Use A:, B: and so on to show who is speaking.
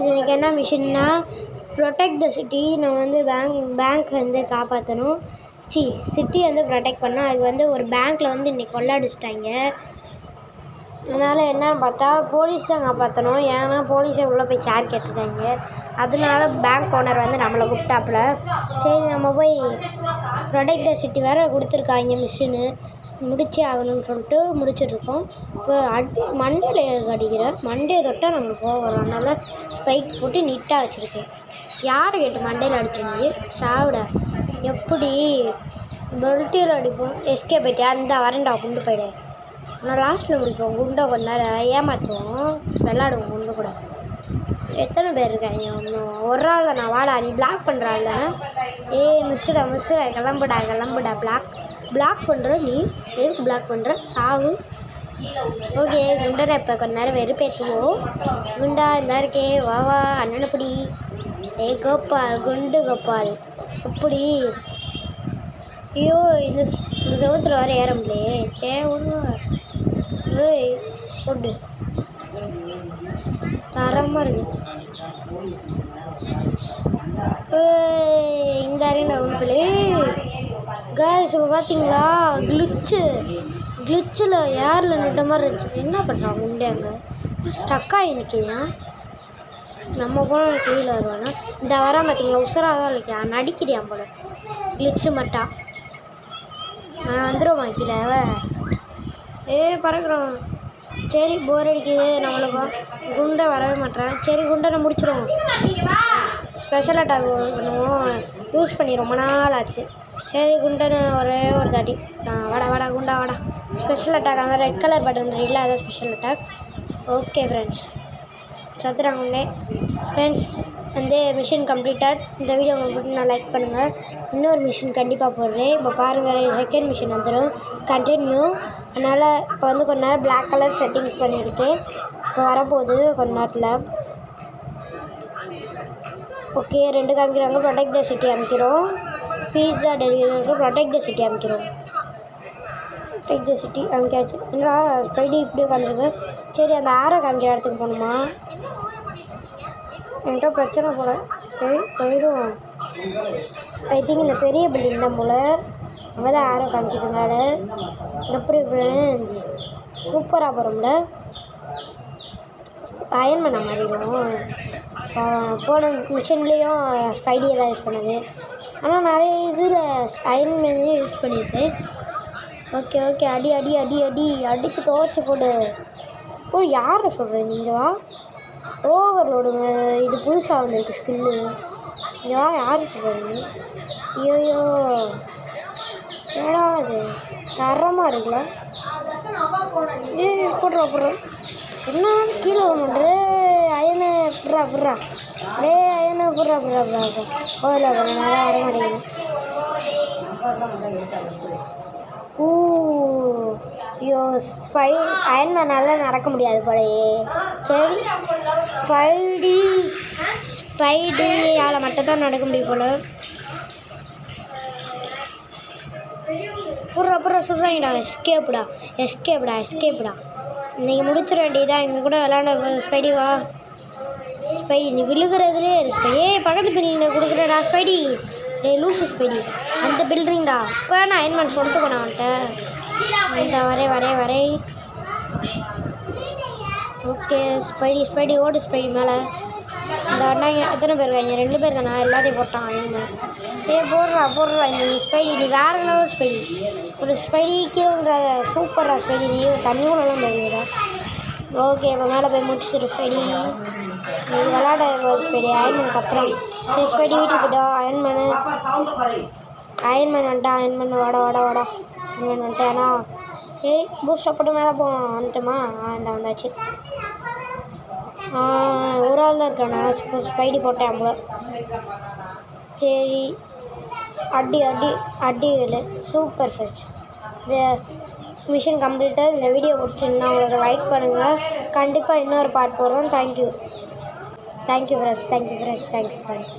A: எனக்கு என்ன மிஷின்னா protect the city. நம்ம வந்து பேங்க் வந்து காப்பாற்றணும். சிட்டி வந்து ப்ரொடெக்ட் பண்ணால் அது வந்து ஒரு பேங்க்கில் வந்து இன்றைக்கி கொள்ளடிச்சிட்டாங்க. அதனால் என்னன்னு பார்த்தா போலீஸ் தான் காப்பாற்றணும். ஏன்னா போலீஸே உள்ளே போய் சேர் கேட்டிருக்காங்க. அதனால பேங்க் ஓனர் வந்து நம்மளை கூப்பிட்டாப்புல. சரி நம்ம போய் ப்ரொடெக்ட் த சிட்டி வேறு கொடுத்துருக்காங்க மிஷினு, முடிச்சே ஆகணும்னு சொல்லிட்டு முடிச்சிட்ருக்கோம். இப்போ மண்டையில் எனக்கு அடிக்கிற மண்டையை தொட்டால் நம்மளுக்கு கோவம் வரும். அதனால் ஸ்பைக் போட்டு நீட்டாக வச்சுருக்கேன். யாரை கேட்டு மண்டையில் அடிச்சீங்க சாவிட? எப்படி பெல்ட்டியில் அடிப்போம்? எஸ்கே போய்ட்டு அந்த வரண்டா கொண்டு போயிடு. நான் லாஸ்ட்டில் முடிப்போம். குண்டை கொஞ்ச நேரம் ஏமாற்றுவோம், விளாடுவோம் குண்டு கூட. எத்தனை பேர் இருக்காங்க? ஒன்றும் ஒரு ஆள் நான் வாடா, நீ பிளாக் பண்ணுற ஆள் தானே? மிஸ்ஸுடா கிளம்புடா. பிளாக் பண்ணுற நீ எதுக்கு பிளாக் பண்ணுற? சாவு. ஓகே குண்டனை இப்போ கொஞ்ச நேரம் வெறுப்பேற்றுவோம். குண்டா இந்த இருக்கேன், வா அண்ணனை பிடி. கோபால், குண்டு கோபால் அப்படி. ஐயோ இந்த செவத்தில் வர ஏற முடியலையே. போட்டு தரமாக இருக்கு. இந்த அரேண்டா உள்ள கேஸ் இப்போ பார்த்தீங்களா? கிளிச்சில் ஏரில் நிட்ட மாதிரி இருந்துச்சு. என்ன பண்ணுறாங்க உண்டு அங்கே ஸ்டக்காகி நிற்கிறியா? நம்ம போனால் கீழே வருவானா? இந்த வர பார்த்தீங்களா? உசராக தான் இருக்கியா? நடிக்கிறியான் போல கிளிச்சு மட்டா. நான் வந்துடுவோம் கீழே. பறக்கிறோம். சரி போர் அடிக்குது நம்மளுக்கும். குண்டை வரவே மாட்டேறேன். சரி குண்டனை முடிச்சிடுவோம். ஸ்பெஷல் அட்டாக் பண்ணுவோம். யூஸ் பண்ணி ரொம்ப நாள் ஆச்சு. சரி குண்டனை ஒரே ஒரு தாட்டி. வாடா குண்டா வாடா. ஸ்பெஷல் அட்டாக் அந்த ரெட் கலர் பட்டன் தெரியல, அதான் ஸ்பெஷல் அட்டாக். ஓகே ஃப்ரெண்ட்ஸ், சத்துறாங்குண்டே ஃப்ரெண்ட்ஸ் வந்து மிஷின் கம்ப்ளீட்டட். இந்த வீடியோ உங்களுக்கு நான் லைக் பண்ணுங்கள். இன்னொரு மிஷின் கண்டிப்பாக போடுறேன். இப்போ பாருங்கள், செகண்ட் மிஷின் வந்துடும் கண்டினியூ. அதனால் இப்போ வந்து கொஞ்ச நேரம் பிளாக் கலர் செட்டிங்ஸ் பண்ணியிருக்கேன். இப்போ வரப்போகுது கொஞ்ச நேரத்தில். ஓகே 2 காமிக்கிறாங்க. ப்ரொடெக்ட் த சிட்டி அமைக்கிறோம். Pizza delivery protect the city அமைக்கிறோம். ப்ரொடெக்ட் த சிட்டி அமைக்காச்சு. என்னடா ஸ்பைடி இப்படி உட்காந்துருக்கு. சரி அந்த ஆரோ காமிக்கிற இடத்துக்கு போகணுமா? என்கிட்ட பிரச்சனை போல். சரி போயிடுவோம். ஐ திங்க் இந்த பெரிய பில்டிங் தான் போல். அங்கே தான் ஆரோ காமிக்கிது மேலே. எப்படி ஃப்ரெண்ட்ஸ் சூப்பராக போகிறோம்ல. அயன் பண்ண மாறிடுவோம். போன மிஷின்லேயும் ஸ்பைடியை தான் யூஸ் பண்ணது. ஆனால் நிறைய இதில் அயன் மேனையும் யூஸ் பண்ணியிருக்கேன். ஓகே அடி அடித்து துவச்சி போடு. யாரை சொல்கிறேன் நீங்கள்? வா ஓவர்லோடுங்க, இது புதுசாக வந்திருக்கு ஸ்கில்லு. யார் சொல்கிறீங்க? ஐயோ ஏடா அது தரமாக இருக்குல்ல. போடுறோம் என்ன கீழே ஒன்று அயனை புட்றா அயனை புட்றா ஓதில் நல்லா வர மாட்டேங்குது. ஐயோ அயன்மேனால நடக்க முடியாது போலையே. சரி ஸ்பைடியால் மட்டும்தான் நடக்க முடியும் போல. புட்றா சொல்கிறாங்கடா. எஸ்கேப்டா இன்றைக்கி முடிச்சிட வேண்டியதான். இங்கே கூட விளாட ஸ்பைடி வா. ஸ்பைடி நீ விழுகிறதுலே ஸ்பைடி. பக்கத்து பில்டிங்கில் கொடுக்குறடா ஸ்பைடி. லூசு ஸ்பைடி அந்த பில்டிங்டா. இப்போ நான் அயன்மேன் சொல்லிட்டு போனேன் அவன்கிட்ட. இந்த வரே. ஓகே ஸ்பைடி ஓடு ஸ்பைடி மேலே. இந்த அண்ணாங்க எத்தனை பேர் இருக்காங்க? 2 பேர் தானே. எல்லாத்தையும் போட்டான் அயன்மேன். போடுறா நீ ஸ்பைடி. நீ வேறு லெவல் ஸ்பைடி. ஒரு ஸ்பைடி கீழே சூப்பராக ஸ்பைடி. நீ தண்ணி கூடலாம் போயிருந்தா. ஓகே இப்போ மேலே போய் முடிச்சுட்டு ஸ்பைடி நீ விளாட ஸ்பைடி. அயன்மேன் கத்துறான். சரி ஸ்பைடி வீட்டுக்கு போய்ட்டா. அயன்மேன் வந்துட்டான். அயன்மேன் வாடா அயன்மேன் வந்துட்டானா? சரி பூஸ்டப் போட்டு மேலே போவோம். வந்துட்டோமா? இந்த வந்தாச்சு. ஒரு ஆள் தான் இருக்கானா? ஸ்பைடி போட்டேன் போல. சரி அடி சூப்பர் ஃப்ரெண்ட்ஸ். இந்த மிஷன் கம்ப்ளீட்டாக. இந்த வீடியோ பிடிச்சிருந்தா உங்களுக்கு லைக் பண்ணுங்கள். கண்டிப்பாக இன்னொரு பார்ட் போடுறோம். Thank you friends.